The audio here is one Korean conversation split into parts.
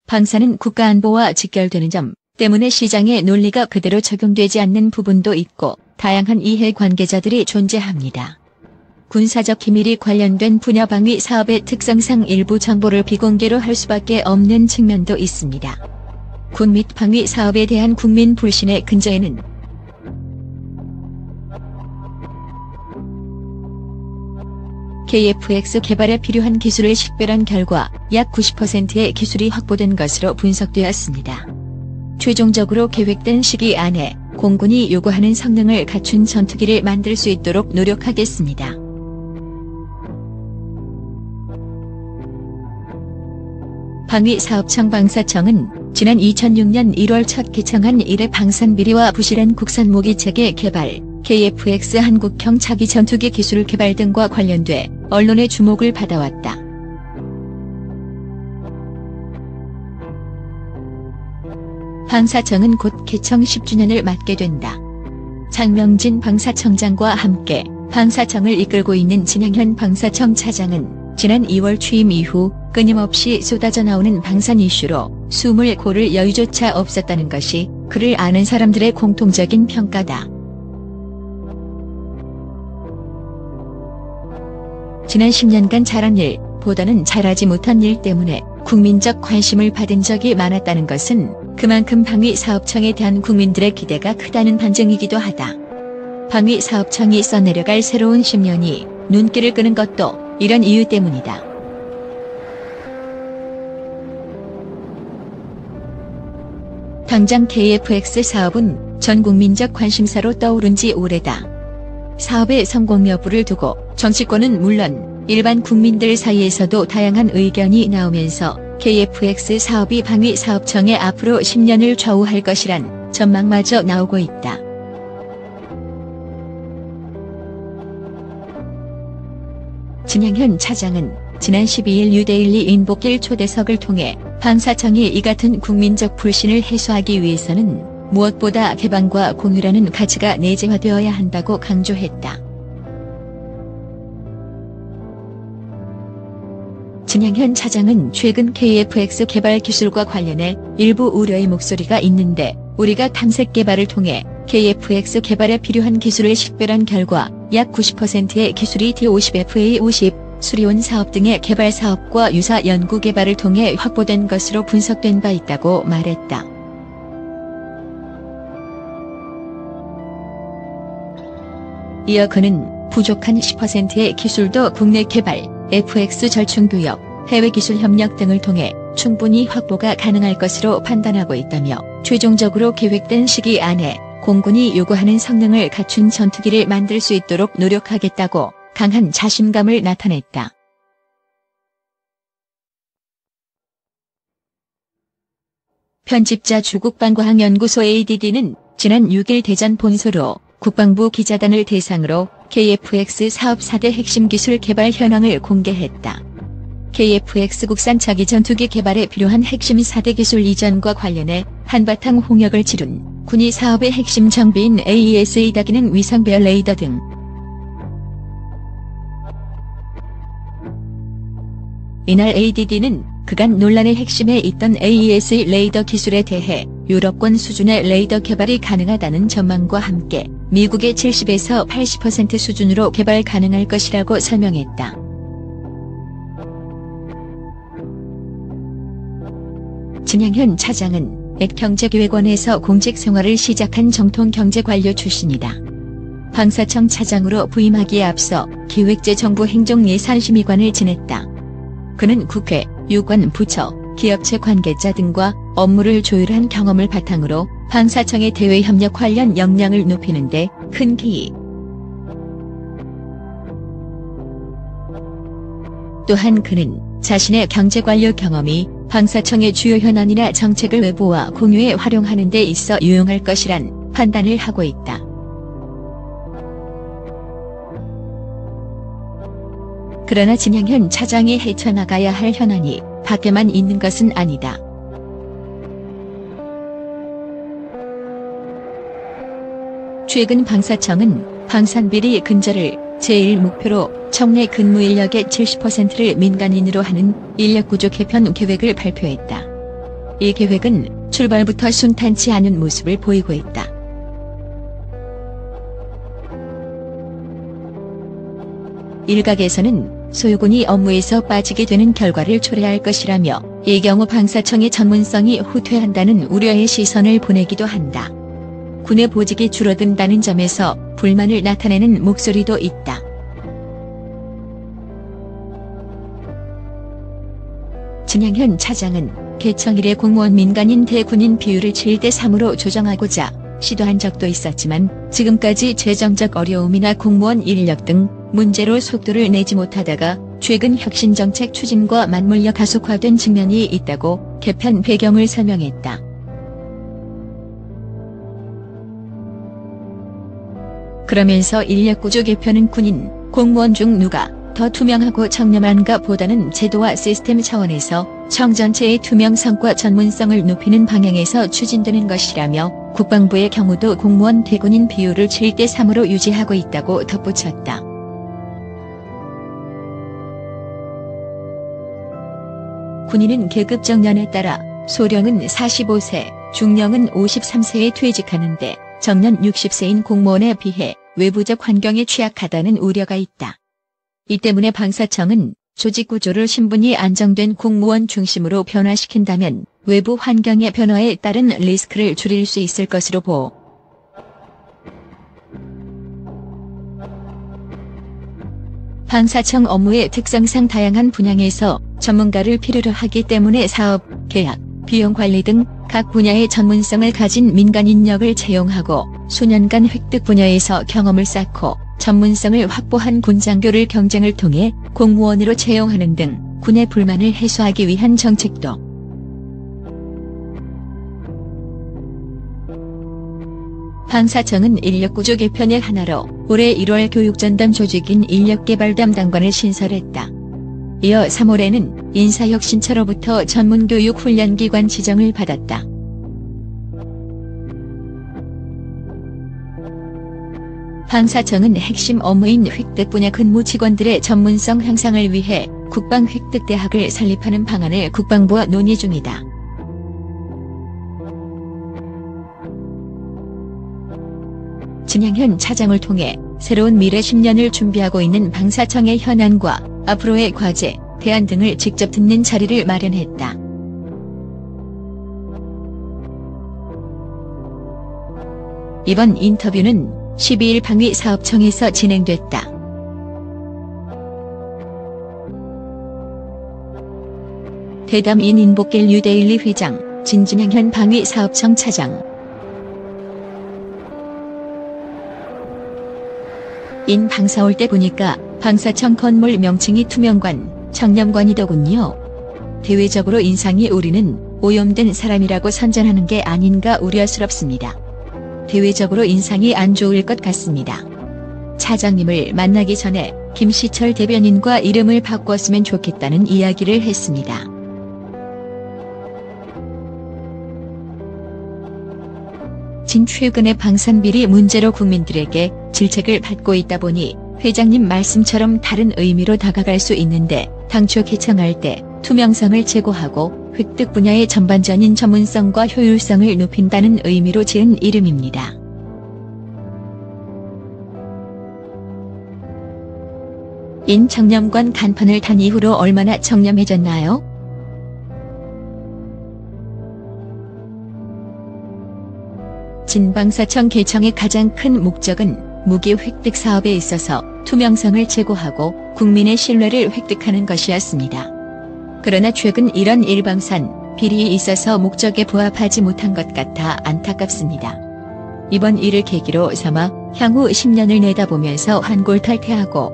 방사는 국가안보와 직결되는 점 때문에 시장의 논리가 그대로 적용되지 않는 부분도 있고 다양한 이해관계자들이 존재합니다. 군사적 기밀이 관련된 분야 방위 사업의 특성상 일부 정보를 비공개로 할 수밖에 없는 측면도 있습니다. 군 및 방위 사업에 대한 국민 불신의 근저에는 KF-X 개발에 필요한 기술을 식별한 결과 약 90%의 기술이 확보된 것으로 분석되었습니다. 최종적으로 계획된 시기 안에 공군이 요구하는 성능을 갖춘 전투기를 만들 수 있도록 노력하겠습니다. 방위사업청 방사청은 지난 2006년 1월 첫 개청한 이래 방산비리와 부실한 국산 무기체계 개발, KF-X 한국형 차기 전투기 기술 개발 등과 관련돼 언론의 주목을 받아왔다. 방사청은 곧 개청 10주년을 맞게 된다. 장명진 방사청장과 함께 방사청을 이끌고 있는 진양현 방사청 차장은 지난 2월 취임 이후 끊임없이 쏟아져 나오는 방산 이슈로 숨을 고를 여유조차 없었다는 것이 그를 아는 사람들의 공통적인 평가다. 지난 10년간 잘한 일 보다는 잘하지 못한 일 때문에 국민적 관심을 받은 적이 많았다는 것은 그만큼 방위사업청에 대한 국민들의 기대가 크다는 반증이기도 하다. 방위사업청이 써내려갈 새로운 10년이 눈길을 끄는 것도 이런 이유 때문이다. 당장 KF-X 사업은 전 국민적 관심사로 떠오른 지 오래다. 사업의 성공 여부를 두고 정치권은 물론 일반 국민들 사이에서도 다양한 의견이 나오면서 KF-X 사업이 방위사업청의 앞으로 10년을 좌우할 것이란 전망마저 나오고 있다. 진양현 차장은 지난 12일 뉴데일리 인복길 초대석을 통해 방사청이 이 같은 국민적 불신을 해소하기 위해서는 무엇보다 개방과 공유라는 가치가 내재화되어야 한다고 강조했다. 진양현 차장은 최근 KF-X 개발 기술과 관련해 일부 우려의 목소리가 있는데 우리가 탐색 개발을 통해 KF-X 개발에 필요한 기술을 식별한 결과 약 90%의 기술이 D50FA50, 수리온 사업 등의 개발 사업과 유사 연구 개발을 통해 확보된 것으로 분석된 바 있다고 말했다. 이어 그는 부족한 10%의 기술도 국내 개발, FX 절충 교역, 해외 기술 협력 등을 통해 충분히 확보가 가능할 것으로 판단하고 있다며 최종적으로 계획된 시기 안에 공군이 요구하는 성능을 갖춘 전투기를 만들 수 있도록 노력하겠다고 강한 자신감을 나타냈다. 편집자 주국방과학연구소 ADD는 지난 6일 대전 본소로 국방부 기자단을 대상으로 KF-X 사업 4대 핵심 기술 개발 현황을 공개했다. KF-X 국산 차기 전투기 개발에 필요한 핵심 4대 기술 이전과 관련해 한바탕 홍역을 치룬 군이 사업의 핵심 장비인 AESA 기능 위성배열 레이더 등 이날 ADD는 그간 논란의 핵심에 있던 AESA 레이더 기술에 대해 유럽권 수준의 레이더 개발이 가능하다는 전망과 함께 미국의 70에서 80% 수준으로 개발 가능할 것이라고 설명했다. 진양현 차장은 액경제기획원에서 공직 생활을 시작한 정통경제관료 출신이다. 방사청 차장으로 부임하기에 앞서 기획재정부행정예산심의관을 지냈다. 그는 국회, 유관 부처, 기업체 관계자 등과 업무를 조율한 경험을 바탕으로 방사청의 대외협력 관련 역량을 높이는 데 큰 기여. 또한 그는 자신의 경제관료 경험이 방사청의 주요 현안이나 정책을 외부와 공유에 활용하는 데 있어 유용할 것이란 판단을 하고 있다. 그러나 진양현 차장이 헤쳐나가야 할 현안이 밖에만 있는 것은 아니다. 최근 방사청은 방산비리 근절을 제1목표로 청내 근무인력의 70%를 민간인으로 하는 인력구조 개편 계획을 발표했다. 이 계획은 출발부터 순탄치 않은 모습을 보이고 있다. 일각에서는 소유군이 업무에서 빠지게 되는 결과를 초래할 것이라며 이 경우 방사청의 전문성이 후퇴한다는 우려의 시선을 보내기도 한다. 군의 보직이 줄어든다는 점에서 불만을 나타내는 목소리도 있다. 진양현 차장은 개청 이래 공무원 민간인 대군인 비율을 7대3으로 조정하고자 시도한 적도 있었지만 지금까지 재정적 어려움이나 공무원 인력 등 문제로 속도를 내지 못하다가 최근 혁신정책 추진과 맞물려 가속화된 측면이 있다고 개편 배경을 설명했다. 그러면서 인력구조 개편은 군인, 공무원 중 누가 더 투명하고 청렴한가 보다는 제도와 시스템 차원에서 청 전체의 투명성과 전문성을 높이는 방향에서 추진되는 것이라며 국방부의 경우도 공무원 대군인 비율을 7대3으로 유지하고 있다고 덧붙였다. 군인은 계급 정년에 따라 소령은 45세, 중령은 53세에 퇴직하는데 정년 60세인 공무원에 비해 외부적 환경에 취약하다는 우려가 있다. 이 때문에 방사청은 조직구조를 신분이 안정된 공무원 중심으로 변화시킨다면 외부 환경의 변화에 따른 리스크를 줄일 수 있을 것으로 보. 방사청 업무의 특성상 다양한 분야에서 전문가를 필요로 하기 때문에 사업, 계약, 비용 관리 등 각 분야의 전문성을 가진 민간 인력을 채용하고 수년간 획득 분야에서 경험을 쌓고 전문성을 확보한 군장교를 경쟁을 통해 공무원으로 채용하는 등 군의 불만을 해소하기 위한 정책도. 방사청은 인력구조 개편의 하나로 올해 1월 교육전담 조직인 인력개발 담당관을 신설했다. 이어 3월에는 인사혁신처로부터 전문교육훈련기관 지정을 받았다. 방사청은 핵심 업무인 획득 분야 근무 직원들의 전문성 향상을 위해 국방획득대학을 설립하는 방안을 국방부와 논의 중이다. 진양현 차장을 통해 새로운 미래 10년을 준비하고 있는 방사청의 현안과 앞으로의 과제, 대안 등을 직접 듣는 자리를 마련했다. 이번 인터뷰는 12일 방위사업청에서 진행됐다. 대담인 인복길 뉴데일리 회장, 진양현 방위사업청 차장. 인 방사 올 때 보니까 방사청 건물 명칭이 투명관, 청렴관이더군요. 대외적으로 인상이 우리는 오염된 사람이라고 선전하는 게 아닌가 우려스럽습니다. 대외적으로 인상이 안 좋을 것 같습니다. 차장님을 만나기 전에 김시철 대변인과 이름을 바꿨으면 좋겠다는 이야기를 했습니다. 진 최근의 방산비리 문제로 국민들에게 질책을 받고 있다 보니 회장님 말씀처럼 다른 의미로 다가갈 수 있는데 당초 개청할 때 투명성을 제고하고 획득 분야의 전반적인 전문성과 효율성을 높인다는 의미로 지은 이름입니다. 인 청렴관 간판을 단 이후로 얼마나 청렴해졌나요? 진방사청 개청의 가장 큰 목적은 무기 획득 사업에 있어서 투명성을 제고하고 국민의 신뢰를 획득하는 것이었습니다. 그러나 최근 이런 일방산 비리에 있어서 목적에 부합하지 못한 것 같아 안타깝습니다. 이번 일을 계기로 삼아 향후 10년을 내다보면서 환골탈퇴하고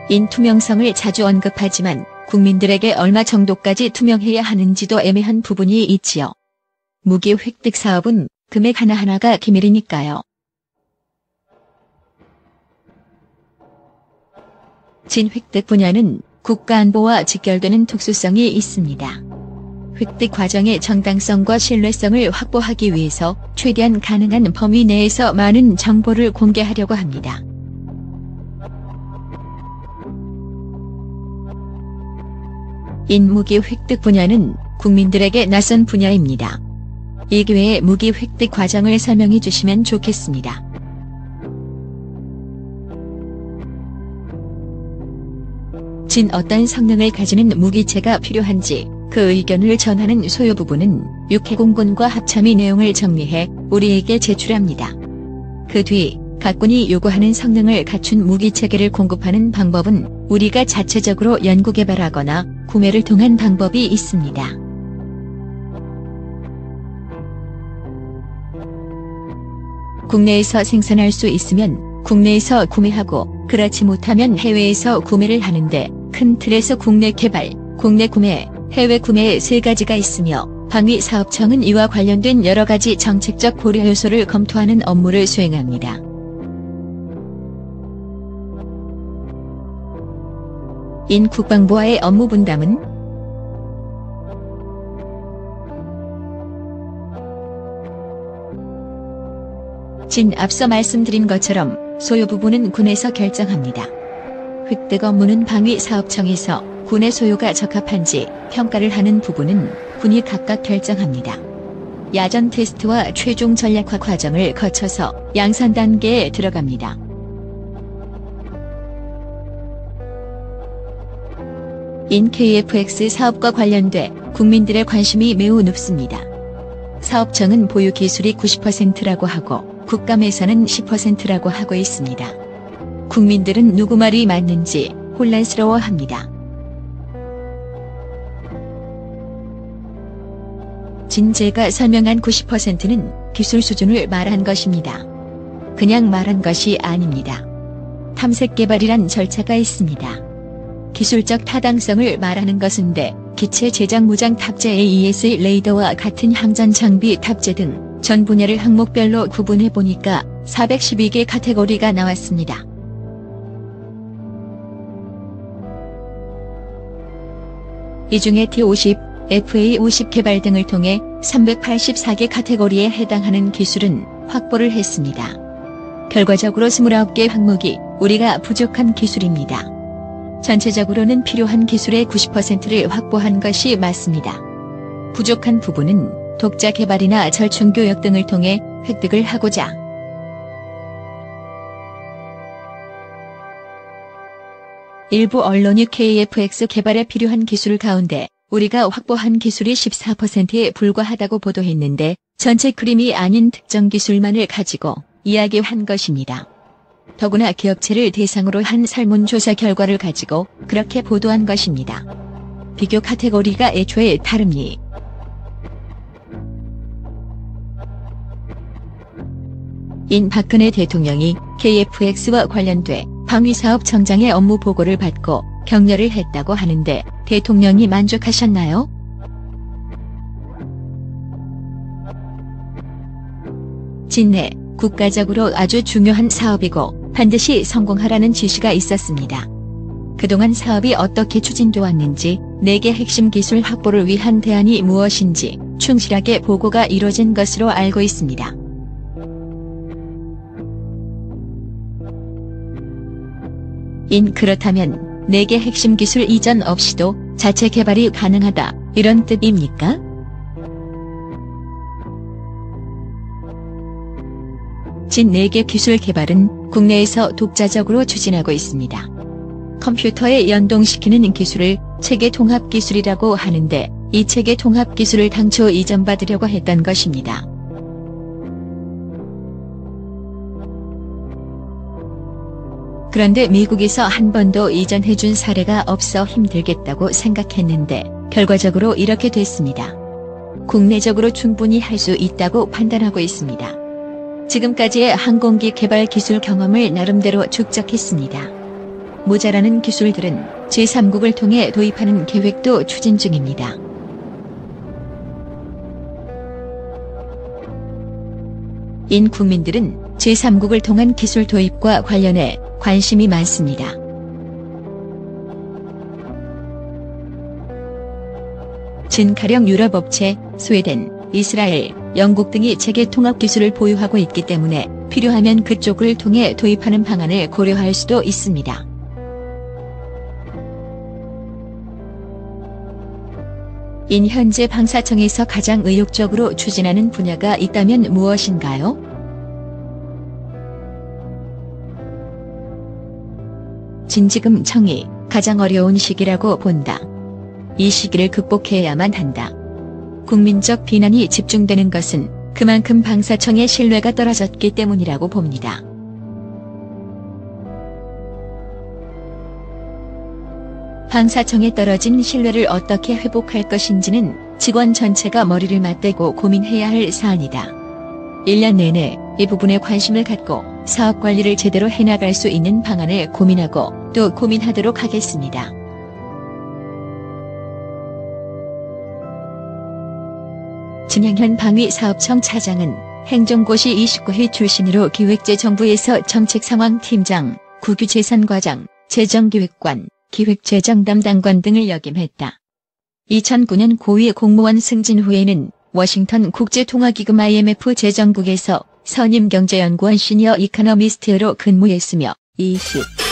인 투명성을 자주 언급하지만 국민들에게 얼마 정도까지 투명해야 하는지도 애매한 부분이 있지요. 무기 획득 사업은 금액 하나하나가 기밀이니까요. 진 획득 분야는 국가안보와 직결되는 특수성이 있습니다. 획득 과정의 정당성과 신뢰성을 확보하기 위해서 최대한 가능한 범위 내에서 많은 정보를 공개하려고 합니다. 무기 획득 분야는 국민들에게 낯선 분야입니다. 이 기회에 무기 획득 과정을 설명해 주시면 좋겠습니다. 어떤 성능을 가지는 무기체가 필요한지 그 의견을 전하는 소요부부는 육해공군과 합참이 내용을 정리해 우리에게 제출합니다. 그 뒤 각 군이 요구하는 성능을 갖춘 무기체계를 공급하는 방법은 우리가 자체적으로 연구개발하거나 구매를 통한 방법이 있습니다. 국내에서 생산할 수 있으면 국내에서 구매하고 그렇지 못하면 해외에서 구매를 하는데 큰 틀에서 국내 개발, 국내 구매, 해외 구매의 세 가지가 있으며 방위사업청은 이와 관련된 여러 가지 정책적 고려 요소를 검토하는 업무를 수행합니다. 국방부와의 업무 분담은 앞서 말씀드린 것처럼 소요부부는 군에서 결정합니다. 획득 업무는 방위사업청에서 군의 소요가 적합한지 평가를 하는 부분은 군이 각각 결정합니다. 야전 테스트와 최종 전략화 과정을 거쳐서 양산 단계에 들어갑니다. KF-X 사업과 관련돼 국민들의 관심이 매우 높습니다. 사업청은 보유 기술이 90%라고 하고 국감에서는 10%라고 하고 있습니다. 국민들은 누구 말이 맞는지 혼란스러워합니다. 제가 설명한 90%는 기술 수준을 말한 것입니다. 그냥 말한 것이 아닙니다. 탐색 개발이란 절차가 있습니다. 기술적 타당성을 말하는 것인데 기체 제작 무장 탑재 AES 레이더와 같은 항전 장비 탑재 등 전 분야를 항목별로 구분해 보니까 412개 카테고리가 나왔습니다. 이 중에 T-50, FA-50 개발 등을 통해 384개 카테고리에 해당하는 기술은 확보를 했습니다. 결과적으로 29개 항목이 우리가 부족한 기술입니다. 전체적으로는 필요한 기술의 90%를 확보한 것이 맞습니다. 부족한 부분은 독자 개발이나 절충 교역 등을 통해 획득을 하고자 일부 언론이 KF-X 개발에 필요한 기술 가운데 우리가 확보한 기술이 14%에 불과하다고 보도했는데 전체 그림이 아닌 특정 기술만을 가지고 이야기한 것입니다. 더구나 기업체를 대상으로 한 설문조사 결과를 가지고 그렇게 보도한 것입니다. 비교 카테고리가 애초에 다릅니? 박근혜 대통령이 KF-X와 관련돼 방위사업청장의 업무 보고를 받고 격려를 했다고 하는데 대통령이 만족하셨나요? 내 국가적으로 아주 중요한 사업이고 반드시 성공하라는 지시가 있었습니다. 그동안 사업이 어떻게 추진돼 왔는지, 4개 핵심 기술 확보를 위한 대안이 무엇인지 충실하게 보고가 이뤄진 것으로 알고 있습니다. 그렇다면 4개 핵심 기술 이전 없이도 자체 개발이 가능하다, 이런 뜻입니까? 진 4개 기술 개발은 국내에서 독자적으로 추진하고 있습니다. 컴퓨터에 연동시키는 기술을 체계 통합 기술이라고 하는데 이 체계 통합 기술을 당초 이전받으려고 했던 것입니다. 그런데 미국에서 한 번도 이전해준 사례가 없어 힘들겠다고 생각했는데 결과적으로 이렇게 됐습니다. 국내적으로 충분히 할 수 있다고 판단하고 있습니다. 지금까지의 항공기 개발 기술 경험을 나름대로 축적했습니다. 모자라는 기술들은 제3국을 통해 도입하는 계획도 추진 중입니다. 국민들은 제3국을 통한 기술 도입과 관련해 관심이 많습니다. 가령 유럽 업체, 스웨덴, 이스라엘, 영국 등이 체계 통합 기술을 보유하고 있기 때문에 필요하면 그쪽을 통해 도입하는 방안을 고려할 수도 있습니다. 인 현재 방사청에서 가장 의욕적으로 추진하는 분야가 있다면 무엇인가요? 진지금청이 가장 어려운 시기라고 본다. 이 시기를 극복해야만 한다. 국민적 비난이 집중되는 것은 그만큼 방사청의 신뢰가 떨어졌기 때문이라고 봅니다. 방사청에 떨어진 신뢰를 어떻게 회복할 것인지는 직원 전체가 머리를 맞대고 고민해야 할 사안이다. 1년 내내 이 부분에 관심을 갖고 사업 관리를 제대로 해나갈 수 있는 방안을 고민하고 또 고민하도록 하겠습니다. 진양현 방위사업청 차장은 행정고시 29회 출신으로 기획재정부에서 정책상황팀장, 국유재산과장, 재정기획관, 기획재정 담당관 등을 역임했다. 2009년 고위 공무원 승진 후에는 워싱턴 국제통화기금 IMF 재정국에서 선임경제연구원 시니어 이코노미스트로 근무했으며 20